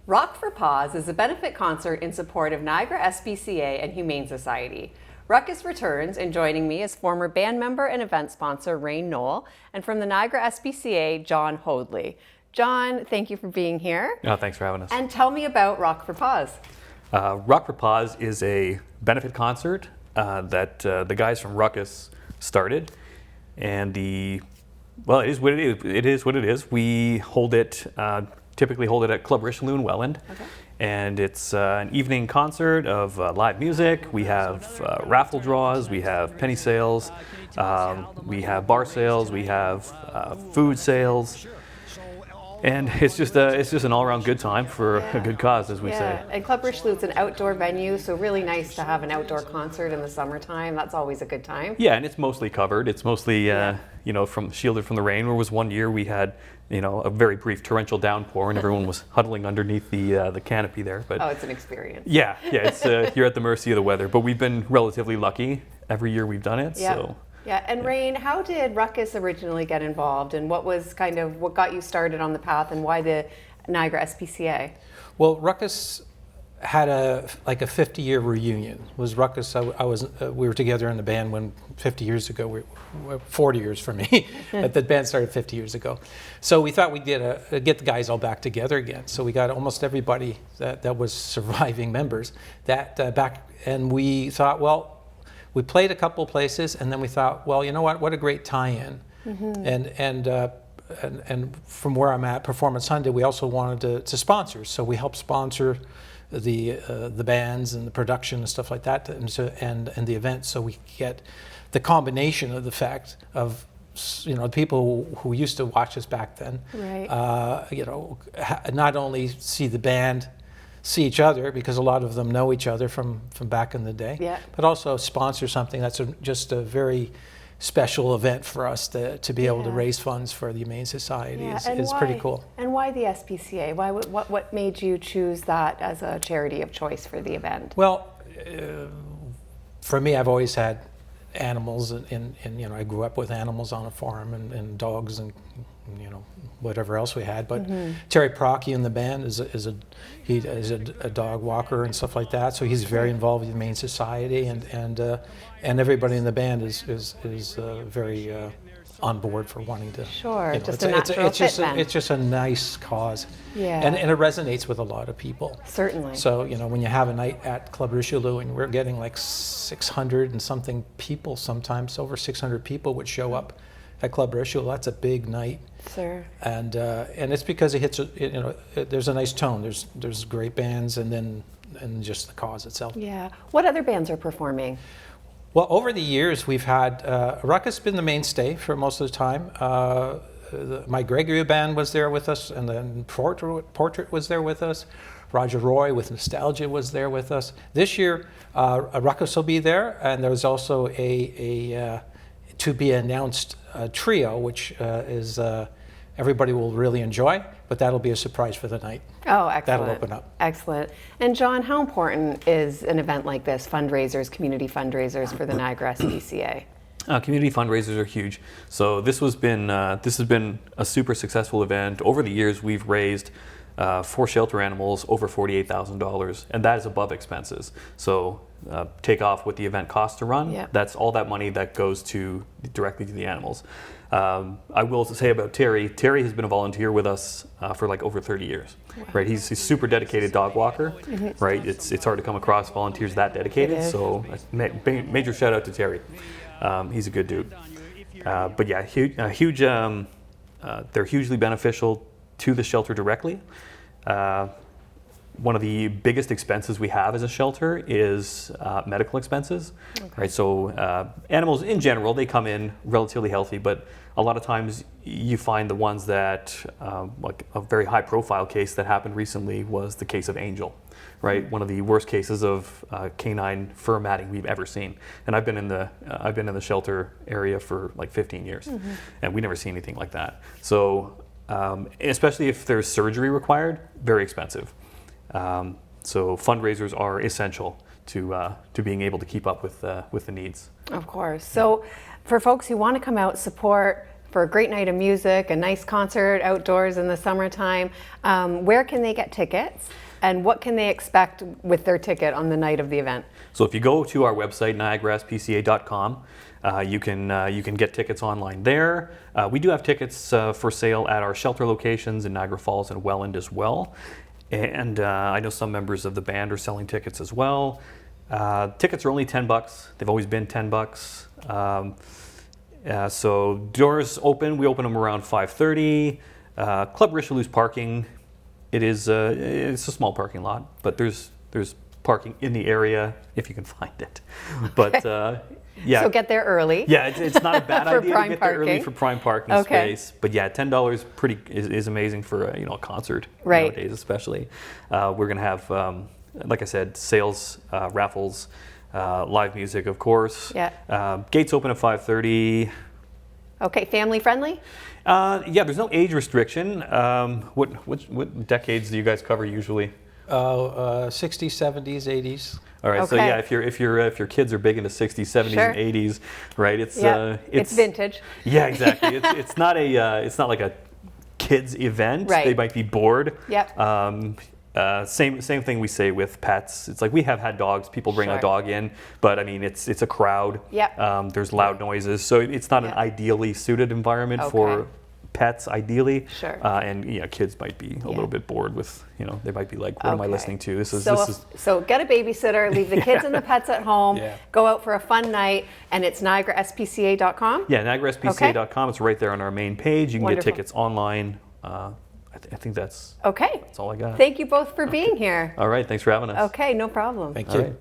Rock for Paws is a benefit concert in support of Niagara SPCA and Humane Society. Ruckus returns, and joining me is former band member and event sponsor Rain Noel, and from the Niagara SPCA, John Hoadley. John, thank you for being here. Oh, thanks for having us. And tell me about Rock for Paws. Rock for Paws is a benefit concert that the guys from Ruckus started, and it is what it is. It is what it is. We typically hold it at Club Richelieu in Welland. Okay. And it's an evening concert of live music. We have raffle draws, we have penny sales, we have bar sales, we have food sales. And it's just an all-around good time for a good cause, as we say. And Club Richelieu is an outdoor venue, so really nice to have an outdoor concert in the summertime. That's always a good time. Yeah, and it's mostly covered. It's mostly shielded from the rain. There was one year we had a very brief torrential downpour, and everyone was huddling underneath the canopy there. But it's an experience. Yeah, it's you're at the mercy of the weather. But we've been relatively lucky every year we've done it. Yep. So. Yeah, and Rain, how did Ruckus originally get involved, and what got you started on the path, and why the Niagara SPCA? Well, Ruckus had a 50-year reunion. It was Ruckus? We were together in the band when 50 years ago. 40 years for me, but the band started 50 years ago. So we thought we'd get the guys all back together again. So we got almost everybody that was surviving members back, and we thought, well. We played a couple places, and then we thought, well, you know what a great tie-in. Mm-hmm. And from where I'm at, Performance Sunday, we also wanted to sponsor. So we helped sponsor the bands and the production and stuff like that, and the event. So we get the combination of the fact of people who used to watch us back then. Right. Not only see the band. See each other, because a lot of them know each other from back in the day, yeah. But also sponsor something that's just a very special event for us to be able to raise funds for the Humane Society is pretty cool. And why the SPCA? What made you choose that as a charity of choice for the event? Well, for me, I've always had animals, and I grew up with animals on a farm and dogs and whatever else we had. But Terry Procky in the band is a dog walker and stuff like that. So he's very involved with the Humane Society, and everybody in the band is very on board for wanting to. Sure, it's just a nice cause. Yeah. And it resonates with a lot of people. Certainly. So when you have a night at Club Richelieu, and we're getting like 600 and something people, sometimes over 600 people would show up at Club Richelieu. That's a big night. Sure. And it's because it hits. There's a nice tone. There's great bands, and just the cause itself. Yeah. What other bands are performing? Well, over the years, we've had Ruckus been the mainstay for most of the time. My Gregory band was there with us, and then Portrait was there with us. Roger Roy with Nostalgia was there with us. This year, Ruckus will be there, and there's also a to be announced trio, which is everybody will really enjoy, but that'll be a surprise for the night. Oh, excellent. That'll open up. Excellent. And John, how important is an event like this, fundraisers, community fundraisers for the Niagara SPCA? Community fundraisers are huge. So this has been a super successful event. Over the years, we've raised for shelter animals over $48,000, and that is above expenses. So take off what the event costs to run. Yep. That's all that money that goes directly to the animals. I will say about Terry. Terry has been a volunteer with us for like over 30 years. Wow. Right? He's a super dedicated dog walker. Mm-hmm. Right? It's hard to come acrough volunteers that dedicated. So major shout out to Terry. He's a good dude. But yeah, huge. They're hugely beneficial to the shelter directly. One of the biggest expenses we have as a shelter is medical expenses. Okay. Right? So animals in general, they come in relatively healthy, but a lot of times you find the ones that, like a very high profile case that happened recently was the case of Angel, right? Mm-hmm. One of the worst cases of canine fur matting we've ever seen. And I've been in the shelter area for like 15 years, mm-hmm. and we never see anything like that. So especially if there's surgery required, very expensive. So fundraisers are essential to being able to keep up with the needs. Of course. So for folks who want to come out, support for a great night of music, a nice concert outdoors in the summertime, where can they get tickets? And what can they expect with their ticket on the night of the event? So if you go to our website, niagaraspca.com, you can get tickets online there. We do have tickets for sale at our shelter locations in Niagara Falls and Welland as well. And I know some members of the band are selling tickets as well. Tickets are only $10. They've always been $10. So doors open. We open them around 5:30. Club Richelieu's parking. It's a small parking lot, but there's parking in the area if you can find it. But yeah. So get there early. Yeah, it's not a bad For idea prime to get there early parking. for prime parking space. But yeah, $10 is amazing for a concert Right. nowadays, especially. We're gonna have, like I said, sales, raffles, live music, of course. Yeah. Gates open at 5:30. Okay, family friendly? Yeah, there's no age restriction. What decades do you guys cover usually? 60s, 70s, 80s. All right, so Okay. yeah, if your kids are big into 60s, 70s, Sure. and 80s, right? It's vintage. Yeah, exactly. it's not like a kids event. Right. They might be bored. Yep. Same thing we say with pets. It's like we have had dogs. People bring Sure. a dog in, but I mean it's a crowd. Yep. There's loud noises, so it's not an Yep. ideally suited environment Okay. for pets, ideally. Sure. And kids might be a little bit bored with they might be like, what am I Okay. listening to? This is So get a babysitter, leave the kids and the pets at home, Yeah. go out for a fun night, and it's NiagaraSPCA.com? Yeah, NiagaraSPCA.com. It's right there on our main page. You can Wonderful. get tickets online. I think that's Okay. all I got. Thank you both for being here. All right, thanks for having us. Okay, no problem. Thank All you. right.